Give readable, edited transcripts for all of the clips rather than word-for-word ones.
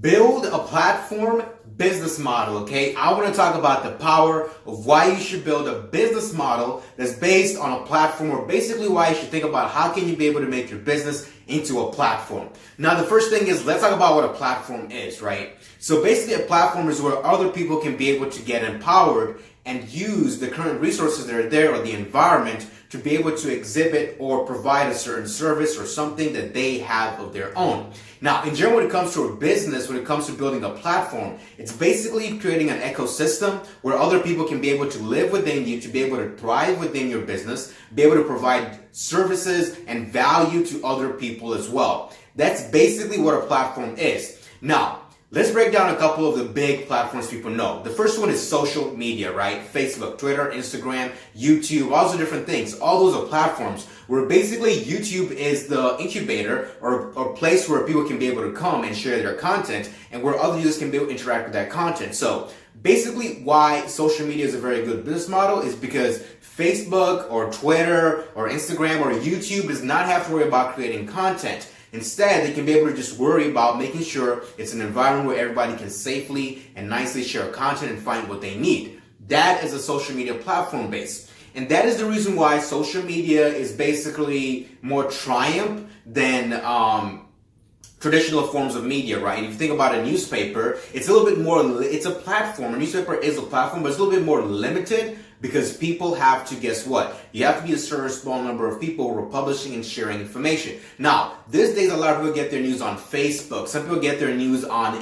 Build a platform business model, okay? I want to talk about the power of why you should build a business model that's based on a platform, or basically why you should think about how can you be able to make your business into a platform. Now, the first thing is, let's talk about what a platform is, right? So basically a platform is where other people can be able to get empowered and use the current resources that are there or the environment to be able to exhibit or provide a certain service or something that they have of their own. Now, in general, when it comes to a business, when it comes to building a platform, it's basically creating an ecosystem where other people can be able to live within you, to be able to thrive within your business, be able to provide services and value to other people as well. That's basically what a platform is. Now, let's break down a couple of the big platforms people know. The first one is social media, right? Facebook, Twitter, Instagram, YouTube, all those different things. All those are platforms where basically YouTube is the incubator or place where people can be able to come and share their content, and where other users can be able to interact with that content. So basically why social media is a very good business model is because Facebook or Twitter or Instagram or YouTube does not have to worry about creating content. Instead, they can be able to just worry about making sure it's an environment where everybody can safely and nicely share content and find what they need. That is a social media platform base. And that is the reason why social media is basically more triumph than traditional forms of media, right? If you think about a newspaper, it's a little bit more, it's a platform. A newspaper is a platform, but it's a little bit more limited because people have to, guess what? You have to be a certain small number of people who are publishing and sharing information. Now, these days, a lot of people get their news on Facebook. Some people get their news on,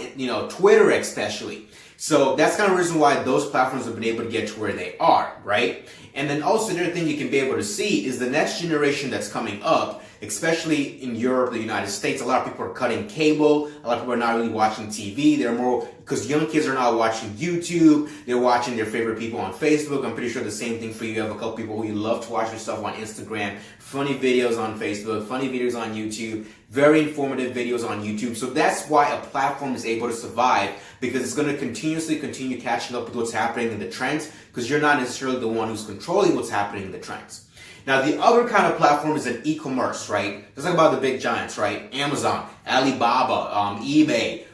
Twitter especially. So that's kind of the reason why those platforms have been able to get to where they are, right? And then also the other thing you can be able to see is the next generation that's coming up, especially in Europe, the United States. A lot of people are cutting cable. A lot of people are not really watching TV. They're more, because young kids are now watching YouTube. They're watching their favorite people on Facebook. I'm pretty sure the same thing for you. You have a couple people who you love to watch your stuff on Instagram, funny videos on Facebook, funny videos on YouTube, very informative videos on YouTube. So that's why a platform is able to survive, because it's going to continue catching up with what's happening in the trends, because you're not necessarily the one who's controlling what's happening in the trends. Now, the other kind of platform is an e-commerce, right? Let's talk about the big giants, right? Amazon, Alibaba, eBay,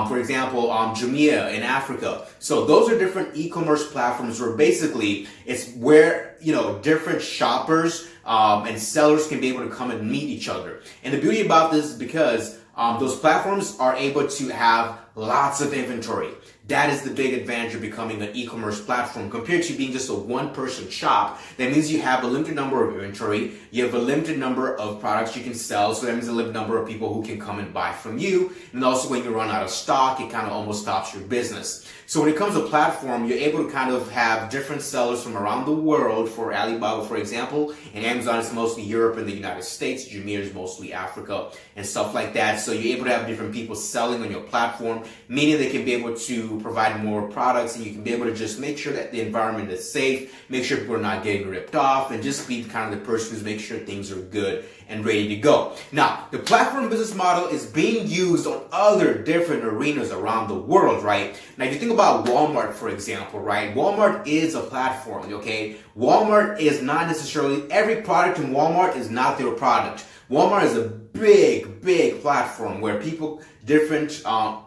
for example, Jumia in Africa. So those are different e-commerce platforms where basically it's where, different shoppers and sellers can be able to come and meet each other. And the beauty about this is because those platforms are able to have lots of inventory. That is the big advantage of becoming an e-commerce platform compared to being just a one-person shop. That means you have a limited number of inventory, you have a limited number of products you can sell, so that means a limited number of people who can come and buy from you. And also when you run out of stock, it kind of almost stops your business. So when it comes to platform, you're able to kind of have different sellers from around the world. For Alibaba, for example, and Amazon is mostly Europe and the United States. Jumia is mostly Africa and stuff like that. So you're able to have different people selling on your platform, meaning they can be able to provide more products, and you can be able to just make sure that the environment is safe, make sure people are not getting ripped off, and just be kind of the person who's making sure things are good and ready to go. Now, the platform business model is being used on other different arenas around the world, right? Now, if you think about Walmart, for example, right? Walmart is a platform, okay? Walmart is not necessarily, every product in Walmart is not their product. Walmart is a big platform where people, different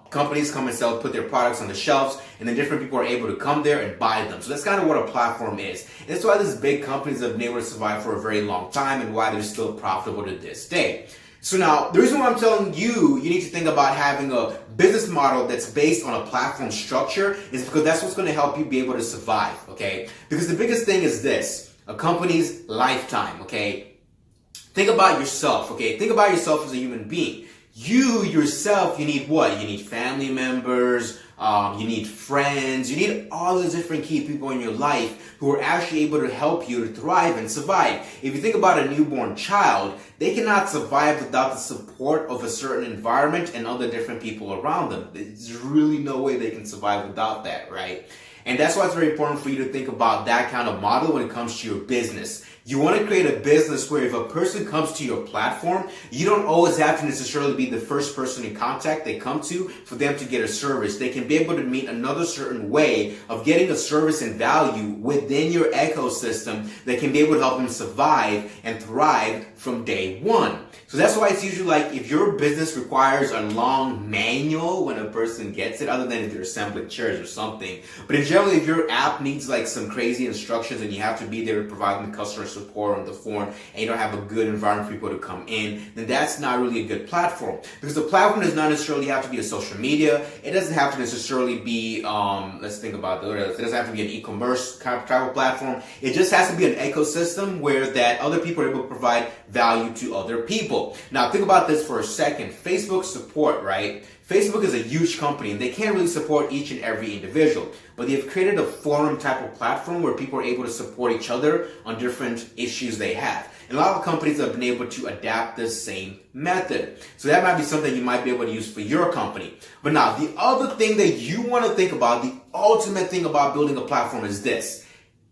companies come and put their products on the shelves, and then different people are able to come there and buy them. So that's kind of what a platform is. And that's why these big companies have been able to survive for a very long time and why they're still profitable to this day. So now, the reason why I'm telling you, you need to think about having a business model that's based on a platform structure is because that's what's going to help you be able to survive, okay? Because the biggest thing is this, a company's lifetime, okay? Think about yourself, okay? Think about yourself as a human being. You yourself, you need what? You need family members, you need friends, you need all those different key people in your life who are actually able to help you to thrive and survive. If you think about a newborn child, they cannot survive without the support of a certain environment and other different people around them. There's really no way they can survive without that, right? And that's why it's very important for you to think about that kind of model when it comes to your business. You want to create a business where if a person comes to your platform, you don't always have to necessarily be the first person in contact they come to for them to get a service. They can be able to meet another certain way of getting a service and value within your ecosystem that can be able to help them survive and thrive from day one. So that's why it's usually like if your business requires a long manual when a person gets it, other than if you're assembling chairs or something. But in general, if your app needs like some crazy instructions and you have to be there providing the customer support on the phone and you don't have a good environment for people to come in, then that's not really a good platform. Because the platform does not necessarily have to be a social media. It doesn't have to necessarily be, let's think about it doesn't have to be an e-commerce kind of travel platform. It just has to be an ecosystem where that other people are able to provide value to other people. Now think about this for a second. Facebook support, right? Facebook is a huge company and they can't really support each and every individual, but they've created a forum type of platform where people are able to support each other on different issues they have. And a lot of companies have been able to adapt the same method. So that might be something you might be able to use for your company. But now the other thing that you want to think about, the ultimate thing about building a platform is this.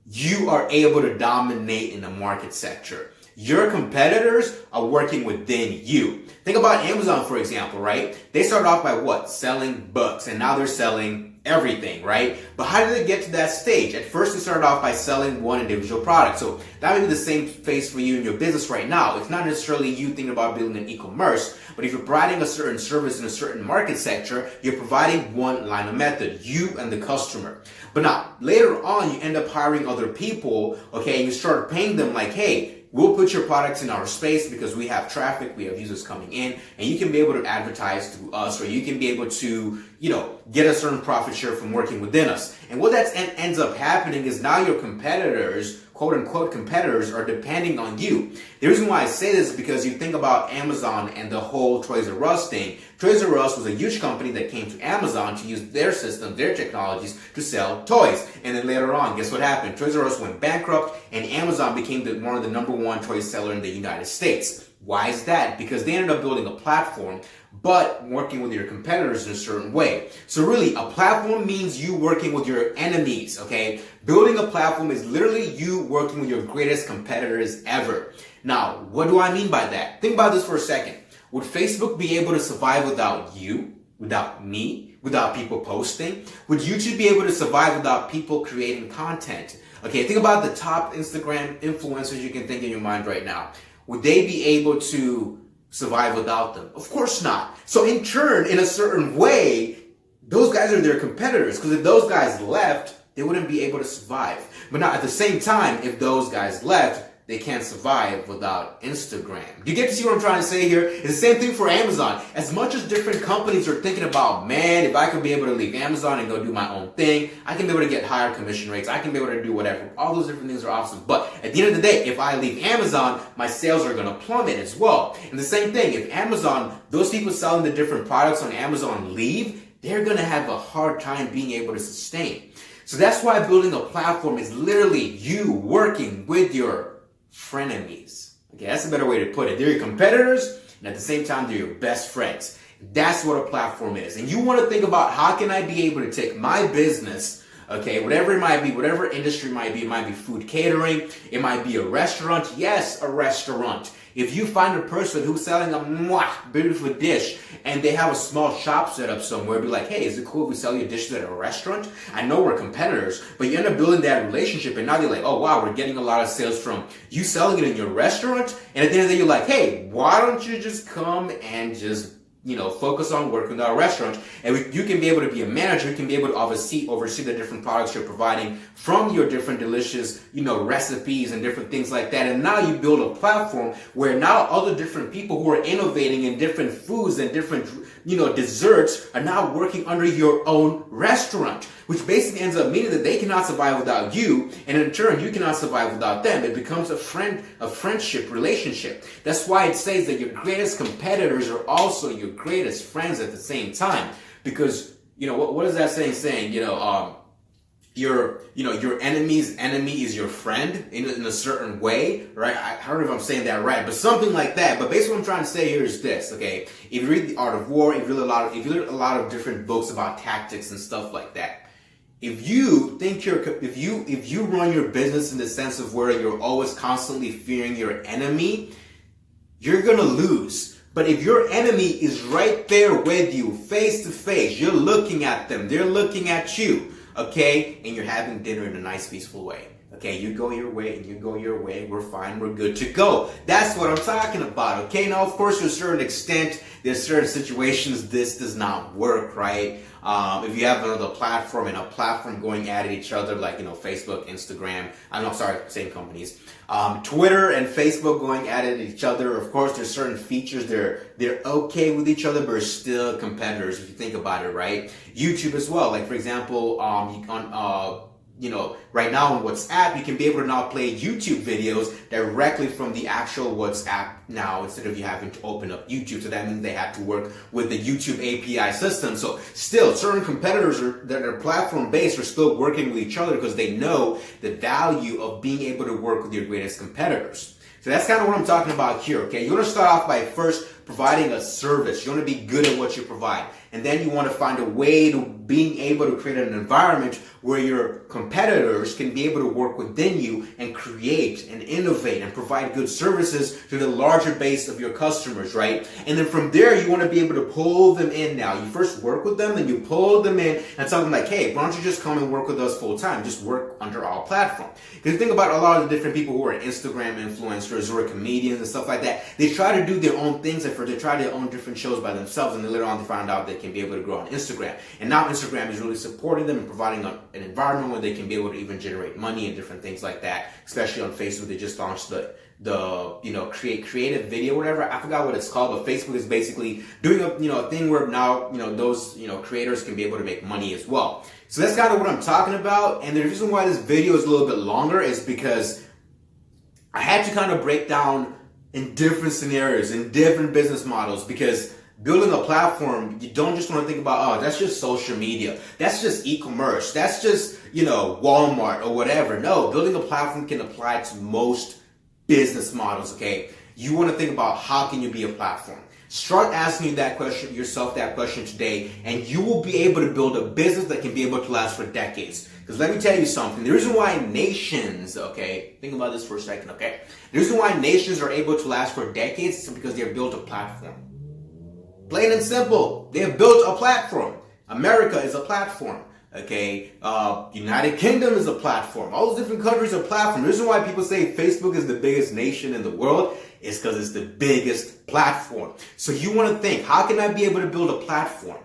You are able to dominate in the market sector. Your competitors are working within you. Think about Amazon, for example, right? They started off by what? Selling books, and now they're selling everything, right? But how did they get to that stage? At first, they started off by selling one individual product. So that may be the same phase for you in your business right now. It's not necessarily you thinking about building an e-commerce, but if you're providing a certain service in a certain market sector, you're providing one line of method, you and the customer. But now, later on, you end up hiring other people, okay, and you start paying them like, hey, we'll put your products in our space because we have traffic, we have users coming in, and you can be able to advertise through us, or you can be able to, get a certain profit share from working within us. And what that ends up happening is now your competitors, quote unquote competitors, are depending on you. The reason why I say this is because you think about Amazon and the whole Toys R Us thing. Toys R Us was a huge company that came to Amazon to use their system, their technologies to sell toys. And then later on, guess what happened? Toys R Us went bankrupt and Amazon became one of the number one toy seller in the United States. Why is that? Because they ended up building a platform, but working with your competitors in a certain way. So really, a platform means you working with your enemies, okay? Building a platform is literally you working with your greatest competitors ever. Now, what do I mean by that? Think about this for a second. Would Facebook be able to survive without you, without me, without people posting? Would YouTube be able to survive without people creating content? Okay, think about the top Instagram influencers you can think in your mind right now. Would they be able to survive without them? Of course not. So in turn, in a certain way, those guys are their competitors, because if those guys left, they wouldn't be able to survive. But now at the same time, if those guys left, they can't survive without Instagram. Do you get to see what I'm trying to say here? It's the same thing for Amazon. As much as different companies are thinking about, man, if I could be able to leave Amazon and go do my own thing, I can be able to get higher commission rates, I can be able to do whatever. All those different things are awesome. But at the end of the day, if I leave Amazon, my sales are going to plummet as well. And the same thing, if Amazon, those people selling the different products on Amazon leave, they're going to have a hard time being able to sustain. So that's why building a platform is literally you working with your frenemies. Okay, that's a better way to put it. They're your competitors, and at the same time, they're your best friends. That's what a platform is. And you want to think about, how can I be able to take my business, okay, whatever it might be, whatever industry it might be food catering, it might be a restaurant. Yes, a restaurant. If you find a person who's selling a beautiful dish and they have a small shop set up somewhere, be like, hey, is it cool if we sell you dishes at a restaurant? I know we're competitors, but you end up building that relationship, and now they're like, oh wow, we're getting a lot of sales from you selling it in your restaurant. And at the end of the day, you're like, hey, why don't you just come and just focus on working at our restaurant, and you can be able to be a manager. You can be able to oversee the different products you're providing from your different delicious, recipes and different things like that. And now you build a platform where now other different people who are innovating in different foods and different, desserts are now working under your own restaurant, which basically ends up meaning that they cannot survive without you, and in turn, you cannot survive without them. It becomes a friendship relationship. That's why it says that your greatest competitors are also your greatest friends at the same time. Because, what is that saying? Your enemy's enemy is your friend in a certain way, right? I don't know if I'm saying that right, but something like that. But basically what I'm trying to say here is this, okay? If you read The Art of War, if you read a lot of different books about tactics and stuff like that, if you run your business in the sense of where you're always constantly fearing your enemy, you're gonna lose. But if your enemy is right there with you, face to face, you're looking at them, they're looking at you, okay? And you're having dinner in a nice, peaceful way. Okay, you go your way and you go your way, we're fine, we're good to go. That's what I'm talking about, okay? Now, of course, to a certain extent, there's certain situations this does not work, right? If you have another platform and a platform going at each other, like, Facebook, Instagram, same companies. Twitter and Facebook going at each other. Of course, there's certain features they're okay with each other, but are still competitors if you think about it, right? YouTube as well. Like, for example, right now on WhatsApp, you can be able to now play YouTube videos directly from the actual WhatsApp now instead of you having to open up YouTube. So that means they have to work with the YouTube API system. So still, certain competitors that are platform based are still working with each other because they know the value of being able to work with your greatest competitors. So that's kind of what I'm talking about here, okay? You want to start off by first providing a service. You want to be good at what you provide. And then you want to find a way to being able to create an environment where your competitors can be able to work within you and create and innovate and provide good services to the larger base of your customers, right? And then from there, you want to be able to pull them in now. You first work with them, then you pull them in and tell them like, hey, why don't you just come and work with us full time? Just work under our platform. Because you think about a lot of the different people who are Instagram influencers or comedians and stuff like that. They try to do their own things at first. They try their own different shows by themselves, and then later on they find out they can be able to grow on Instagram. And now Instagram is really supporting them and providing an environment where they can be able to even generate money and different things like that. Especially on Facebook, they just launched the creative video, whatever. I forgot what it's called, but Facebook is basically doing a thing where now those creators can be able to make money as well. So that's kind of what I'm talking about. And the reason why this video is a little bit longer is because I had to kind of break down in different scenarios, in different business models, because building a platform, you don't just want to think about, oh, that's just social media. That's just e-commerce. That's just, Walmart or whatever. No, building a platform can apply to most business models, okay? You want to think about how can you be a platform? Start asking yourself that question today, and you will be able to build a business that can be able to last for decades. Because let me tell you something, the reason why nations, okay, think about this for a second, okay? The reason why nations are able to last for decades is because they've built a platform. Plain and simple, they have built a platform. America is a platform. Okay, United Kingdom is a platform. All those different countries are platforms. The reason why people say Facebook is the biggest nation in the world is because it's the biggest platform. So you want to think, how can I be able to build a platform?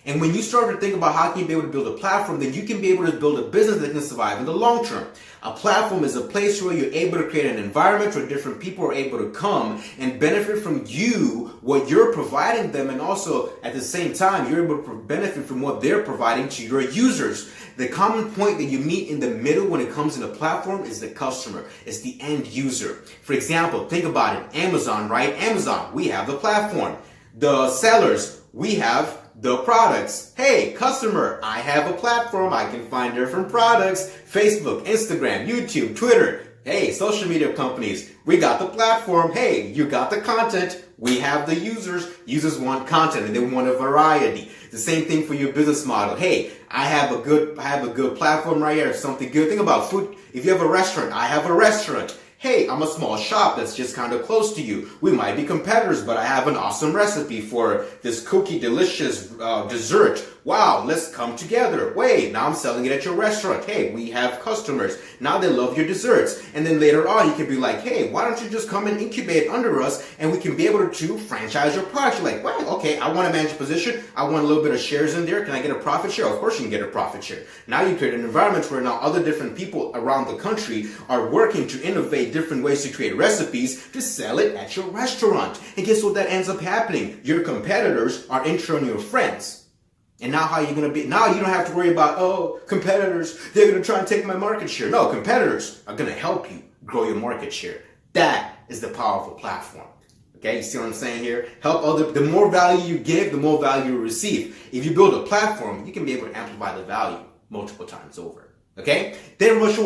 And when you start to think about how can you be able to build a platform, then you can be able to build a business that can survive in the long term. A platform is a place where you're able to create an environment where different people are able to come and benefit from you, what you're providing them, and also at the same time, you're able to benefit from what they're providing to your users. The common point that you meet in the middle when it comes to the platform is the customer. It's the end user. For example, think about it. Amazon, right? Amazon, we have the platform. The sellers, we have the products. Hey, customer, I have a platform. I can find different products. Facebook, Instagram, YouTube, Twitter. Hey, social media companies, we got the platform. Hey, you got the content. We have the users. Users want content and they want a variety. The same thing for your business model. Hey, I have a good platform right here. Something good. Think about food. If you have a restaurant, I have a restaurant. Hey, I'm a small shop that's just kind of close to you. We might be competitors, but I have an awesome recipe for this cookie delicious dessert. Wow, let's come together. Wait, now I'm selling it at your restaurant. Hey, we have customers. Now they love your desserts. And then later on, you can be like, hey, why don't you just come and incubate under us and we can be able to franchise your product. You're like, well, okay, I want to manage a position. I want a little bit of shares in there. Can I get a profit share? Of course you can get a profit share. Now you create an environment where now other different people around the country are working to innovate different ways to create recipes to sell it at your restaurant. And guess what that ends up happening? Your competitors are in turn your friends. And now how are you going to be? Now you don't have to worry about, oh, competitors, they're going to try and take my market share. No, competitors are going to help you grow your market share. That is the power of a platform. Okay, you see what I'm saying here? Help other. The more value you give, the more value you receive. If you build a platform, you can be able to amplify the value multiple times over. Okay? Thank you very much for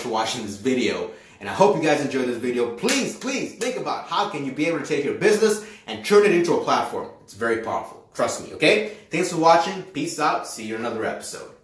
watching this video. And I hope you guys enjoyed this video. Please think about how can you be able to take your business and turn it into a platform. It's very powerful. Trust me, okay? Thanks for watching. Peace out. See you in another episode.